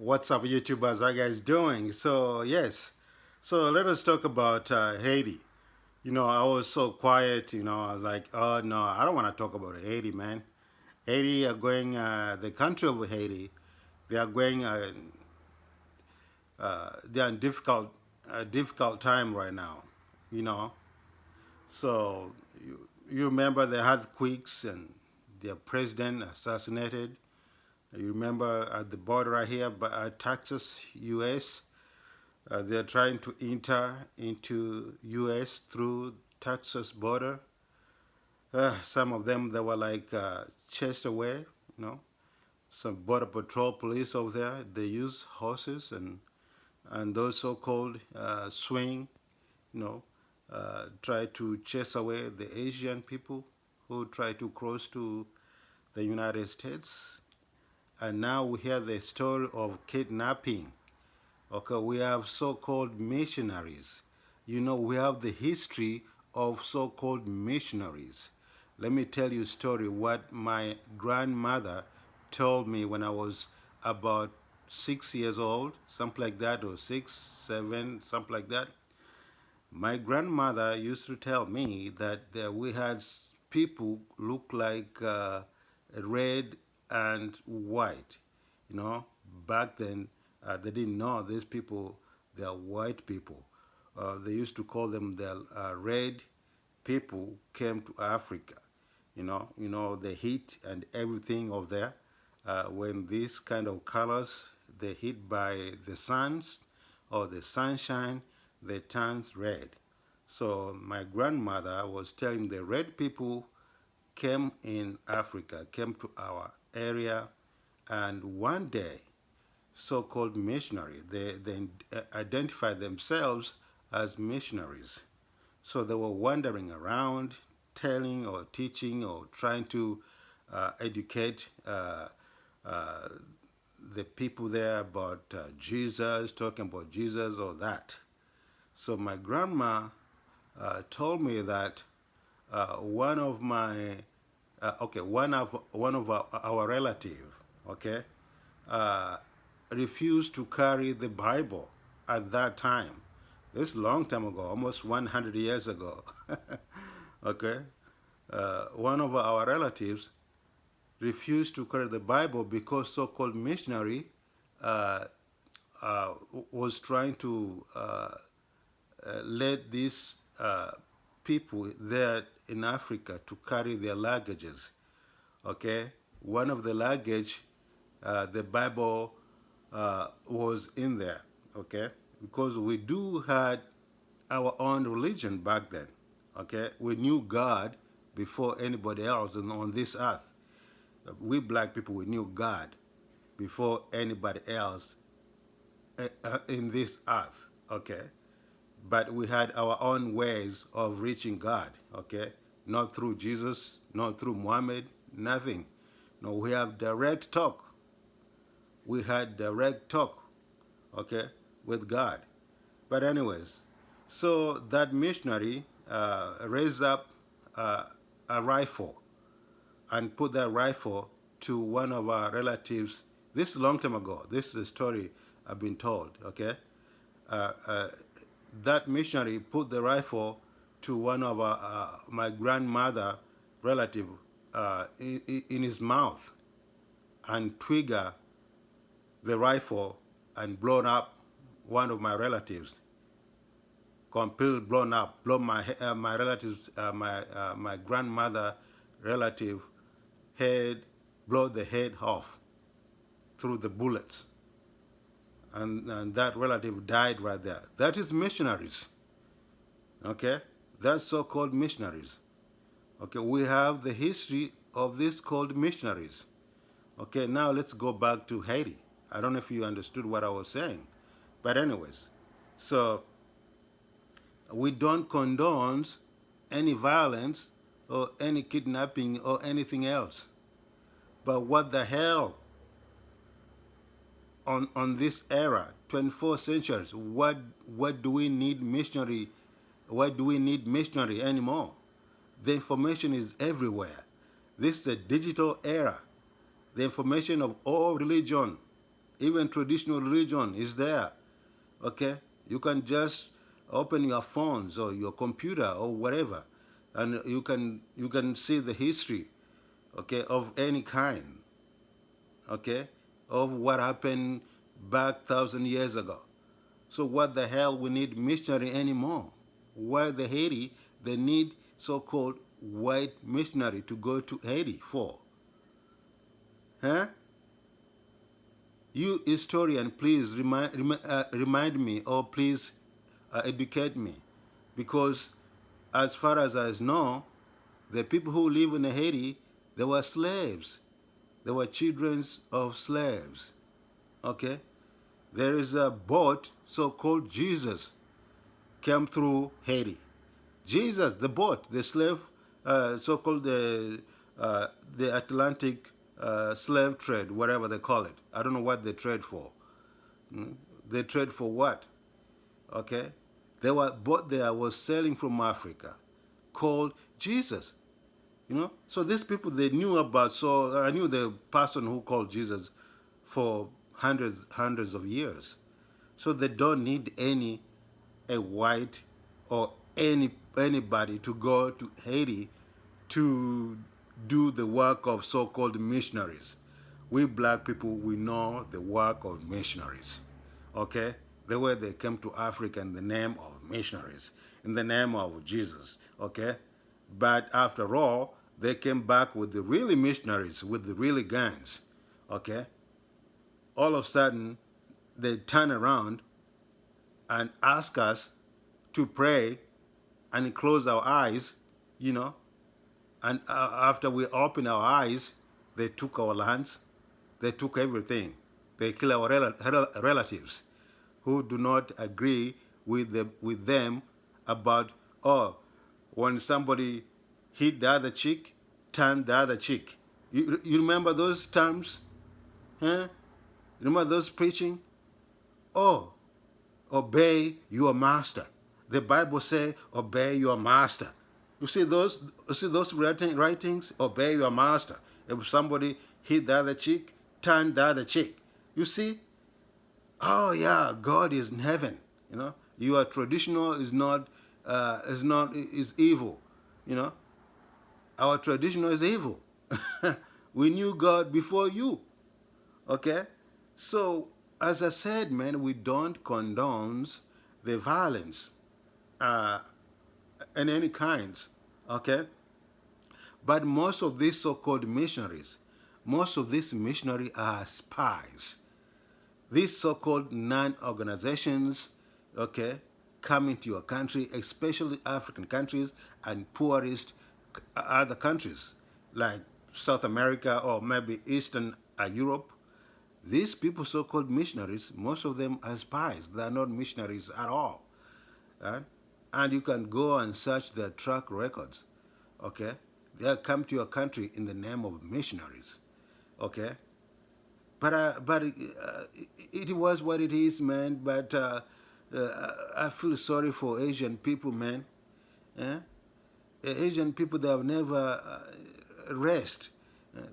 What's up, YouTubers? How you guys doing? So yes, so let us talk about Haiti. I was so quiet. I was like, oh no, I don't want to talk about Haiti, man. Haiti are going, the country of Haiti, they are going, they are in difficult time right now. You know, so you remember the earthquakes and their president assassinated. You remember at the border right here, Texas, U.S. They're trying to enter into U.S. through Texas border. Some of them they were like chased away. Some border patrol police over there. They use horses and those so-called swing. You know, try to chase away the Asian people who try to cross to the United States. And now we hear the story of kidnapping. Okay, we have so-called missionaries. We have the history of so-called missionaries. Let me tell you a story what my grandmother told me when I was about 6 years old, something like that, or six, seven, something like that. My grandmother used to tell me that we had people look like red and white. You know, back then they didn't know these people. They are white people. They used to call them the red people came to Africa. The heat and everything of there. When these kind of colors they hit by the suns or the sunshine, they turns red. So my grandmother was telling the red people came in Africa, came to our area, and one day, so-called missionary, they identified themselves as missionaries. So they were wandering around, telling or teaching or trying to educate uh, the people there about Jesus, talking about Jesus or that. So my grandma told me that one of my one of our relative, okay, uh, refused to carry the Bible at that time. This is a long time ago, almost 100 years ago. Okay, one of our relatives refused to carry the Bible because so-called missionary uh, uh, was trying to let these people there in Africa to carry their luggages. Okay, one of the luggage, the Bible was in there. Okay, because we do had our own religion back then. Okay, we knew God before anybody else on this earth. We black people, we knew God before anybody else in this earth. Okay, but we had our own ways of reaching God, okay? Not through Jesus, not through Muhammad, nothing. No, we have direct talk. We had direct talk, okay, with God. But anyways, so that missionary raised up uh, a rifle and put that rifle to one of our relatives. This is a long time ago. This is a story I've been told, okay? uh, uh, that missionary put the rifle to one of my grandmother relative in his mouth and trigger the rifle and blown up one of my relatives, completely blown up, blow my relatives, my grandmother relative head, blow the head off through the bullets, and that relative died right there. That is missionaries. Okay, that's so-called missionaries. Okay, we have the history of these called missionaries. Okay, now let's go back to Haiti. I don't know if you understood what I was saying, but anyways, so we don't condone any violence or any kidnapping or anything else. But what the hell on this era, 24th century, what do we need missionary? Why do we need missionary anymore? The information is everywhere. This is a digital era. The information of all religion Even traditional religion is there. Okay, you can just open your phones or your computer or whatever, and you can see the history, okay, of any kind, okay, of what happened back 1,000 years ago. So what the hell we need missionary anymore? Why the Haiti they need so-called white missionary to go to Haiti for? Huh? You historian, please remind me, or please educate me, because as far as I know, the people who live in Haiti, they were slaves. They were children of slaves. Okay, there is a boat so-called Jesus came through Haiti. Jesus, the boat, the slave, so-called the Atlantic slave trade, whatever they call it. I don't know what they trade for. Mm? They trade for what? Okay, they were boat there was selling from Africa, called Jesus. So these people they knew about. So I knew the person who called Jesus for hundreds of years. So they don't need any a white or anybody to go to Haiti to do the work of so-called missionaries. We black people, we know the work of missionaries. Okay? The way they came to Africa in the name of missionaries, in the name of Jesus. Okay? But after all, they came back with the really missionaries, with the really guns. Okay? All of a sudden, they turn around and ask us to pray and close our eyes, you know, and after we open our eyes, they took our lands, they took everything. They kill our relatives who do not agree with them about, oh, when somebody hit the other cheek, turn the other cheek. You remember those terms? Huh? You remember those preaching? Oh, obey your master. The Bible says, obey your master. You see those writings? Obey your master. If somebody hit the other cheek, turn the other cheek. You see? Oh yeah, God is in heaven. Your traditional is evil. You know, our traditional is evil. We knew God before you. Okay? So, as I said, man, we don't condone the violence uh, in any kinds. Okay? But most of these so-called missionaries, most of these missionaries are spies. These so-called non-organizations, okay, come into your country, especially African countries and poorest other countries like South America or maybe Eastern Europe. These people, so-called missionaries, most of them are spies. They are not missionaries at all. Uh, and you can go and search their track records. Okay, they come to your country in the name of missionaries. Okay, but it was what it is, man. But I feel sorry for Asian people, man. Eh? Asian people, they have never rest.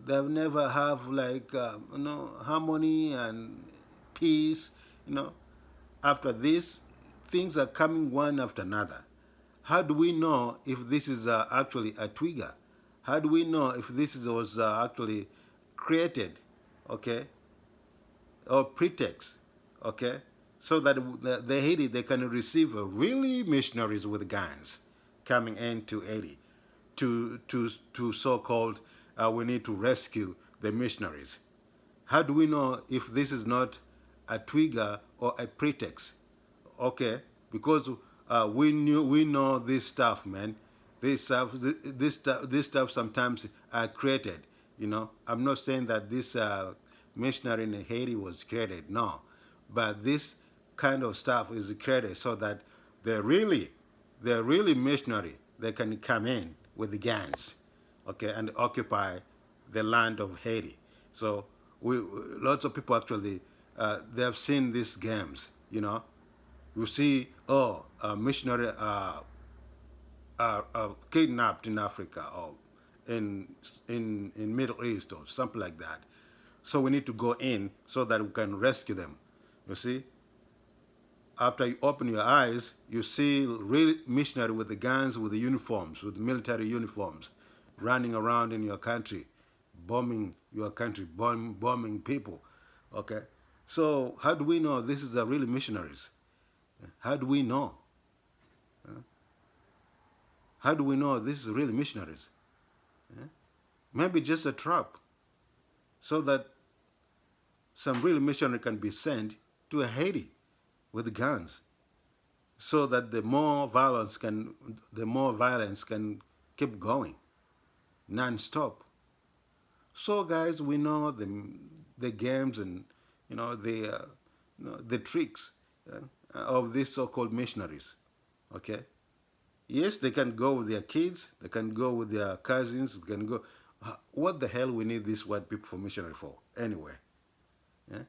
They have never have like harmony and peace. You know, after this, things are coming one after another. How do we know if this is actually a trigger? How do we know if this was actually created, okay, or pretext, okay, so that the Haiti they can receive really missionaries with guns coming into Haiti to so-called we need to rescue the missionaries. How do we know if this is not a trigger or a pretext? Okay, because we know this stuff, man. This stuff sometimes are created. I'm not saying that this missionary in Haiti was created, no, but this kind of stuff is created so that they're really, they're really missionary. They can come in with the guns, okay, and occupy the land of Haiti. So lots of people actually they have seen these games. You see, oh, a missionary kidnapped in Africa or in Middle East or something like that. So we need to go in so that we can rescue them. You see, after you open your eyes, you see real missionary with the guns, with the uniforms, with military uniforms, running around in your country, bombing your country, bombing people. Okay, so how do we know this is the real missionaries? How do we know? How do we know this is really missionaries? Maybe just a trap, so that some real missionary can be sent to Haiti with guns, so that the more violence can keep going non-stop. So guys, we know the games and the tricks of these so-called missionaries. Okay, yes, they can go with their kids, they can go with their cousins, they can go. What the hell we need these white people for missionary for anyway? Yeah?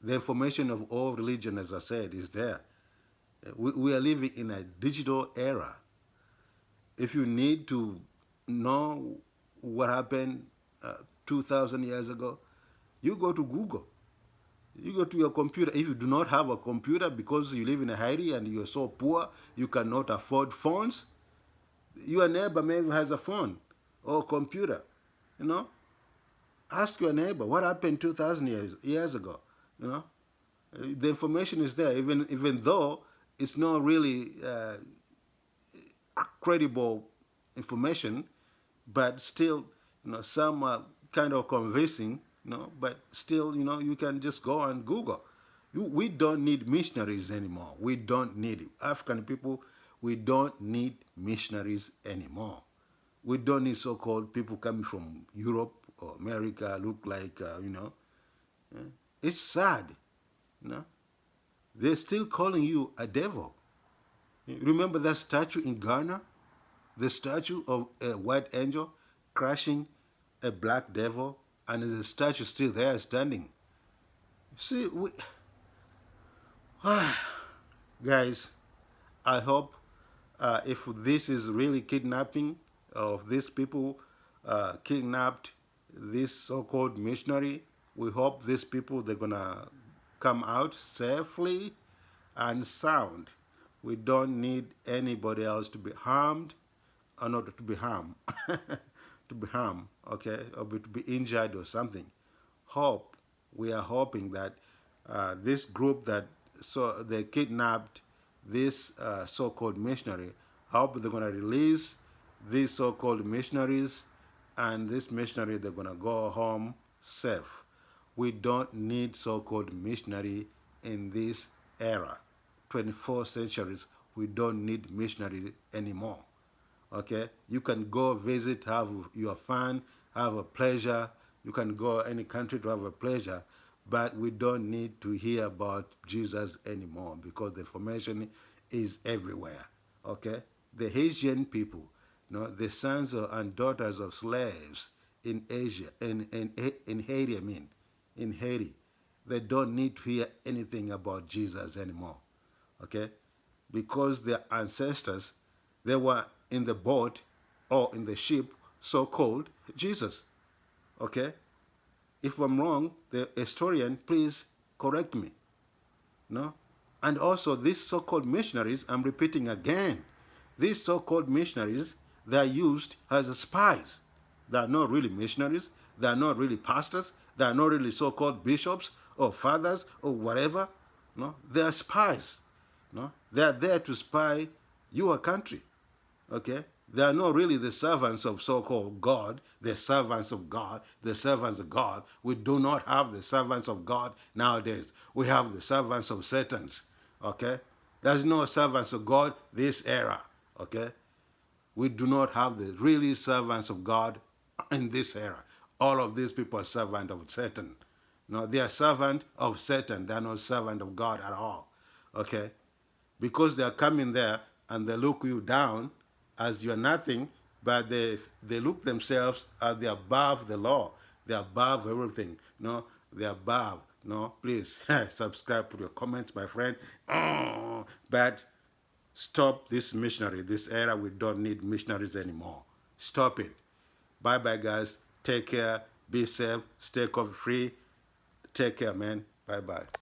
The information of all religion, as I said, is there. We are living in a digital era. If you need to know what happened 2,000 years ago, you go to Google. You go to your computer. If you do not have a computer because you live in Haiti and you're so poor you cannot afford phones, your neighbor maybe has a phone or computer. You know, ask your neighbor what happened 2,000 years ago. You know, the information is there, even though it's not really credible information, but still, some are kind of convincing, but still, you can just go and Google. We don't need missionaries anymore. We don't need it. African people, we don't need missionaries anymore. We don't need so-called people coming from Europe or America look like, eh, it's sad, you know. They're still calling you a devil. Remember that statue in Ghana? The statue of a white angel crushing a black devil, and the statue still there standing. See, guys, I hope if this is really kidnapping of these people, kidnapped this so-called missionary, we hope these people they're gonna come out safely and sound. We don't need anybody else to be harmed, or not to be harmed, to be harmed, okay, or to be injured or something. Hope we are hoping that this group that so they kidnapped this so-called missionary. I hope they're gonna release these so-called missionaries, and this missionary they're gonna go home safe. We don't need so-called missionary in this era. 24th centuries, we don't need missionary anymore. Okay, you can go visit, have your fun, have a pleasure. You can go any country to have a pleasure, but we don't need to hear about Jesus anymore because the information is everywhere. Okay, the Haitian people, the sons and daughters of slaves in Asia, in Haiti, I mean, in Haiti, they don't need to hear anything about Jesus anymore. Okay, because their ancestors, they were in the boat or in the ship so called Jesus. Okay, if I'm wrong, the historian, please correct me. No, and also these so-called missionaries, I'm repeating again, these so-called missionaries, they are used as spies. They are not really missionaries, they are not really pastors, they are not really so-called bishops or fathers or whatever. No, they are spies. No, they are there to spy your country. Okay, they are not really the servants of so-called God, the servants of God, the servants of God. We do not have the servants of God nowadays. We have the servants of Satan's. Okay, there's no servants of God this era. Okay, we do not have the really servants of God in this era. All of these people are servants of Satan. No, they are servant of Satan. They are not servant of God at all. Okay, because they are coming there and they look you down as you're nothing, but they look themselves as they're above the law. They're above everything. No, they're above. No, please subscribe, put your comments, my friend. But stop this missionary, this era. We don't need missionaries anymore. Stop it. Bye bye, guys. Take care. Be safe. Stay COVID free. Take care, man. Bye bye.